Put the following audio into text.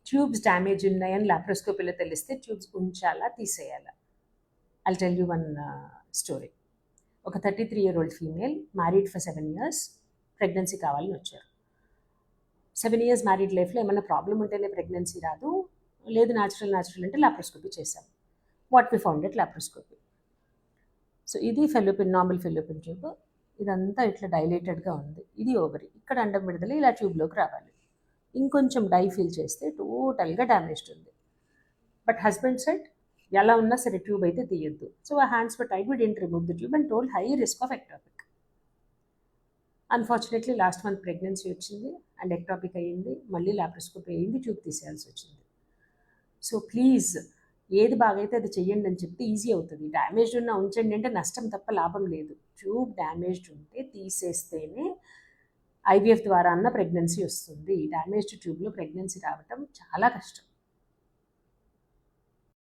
Tubes damage ఉన్నాయని లాప్రోస్కోపీలో తెలిస్తే tubes ఉంచాలా తీసేయాలా? I'll tell you one story. ఒక 33-year-old female, married for 7 years, pregnancy కావాలని వచ్చారు. 7 years మ్యారీడ్ లైఫ్లో ఏమైనా ప్రాబ్లం ఉంటేనే ప్రెగ్నెన్సీ రాదు, లేదు న్యాచురల్ అంటే లాప్రోస్కోపీ చేశాం. What we found at laparoscopy. So ఇది నార్మల్ ఫెలోపిన్ ట్యూబ్. ఇదంతా ఇట్లా డైలేటెడ్గా ఉంది. ఇది ఓవరీ. ఇక్కడ అండం విడుదల ఇలా ట్యూబ్లోకి రావాలి. ఇంకొంచెం డై ఫీల్ చేస్తే టోటల్గా డ్యామేజ్డ్ ఉంది. బట్ హస్బెండ్ సెడ్ ఎలా ఉన్నా సరే ట్యూబ్ అయితే తీయొద్దు. సో ఆ hands were tied, we didn't remove the tube and told high risk of ectopic. Unfortunately last month pregnancy వచ్చింది అండ్ ఎక్టాపిక్ అయ్యింది. మళ్ళీ లాప్రోస్కోపీ అయ్యింది, ట్యూబ్ తీసేయాల్సి వచ్చింది. సో ప్లీజ్ ఏది బాగైతే అది చెయ్యండి అని చెప్తే ఈజీ అవుతుంది. డ్యామేజ్డ్ ఉన్న ఉంచండి అంటే నష్టం తప్ప లాభం లేదు. ట్యూబ్ డ్యామేజ్డ్ ఉంటే తీసేస్తేనే ఐవీఎఫ్ ద్వారా అన్న ప్రెగ్నెన్సీ వస్తుంది. డ్యామేజ్డ్ ట్యూబ్లో ప్రెగ్నెన్సీ రావటం చాలా కష్టం.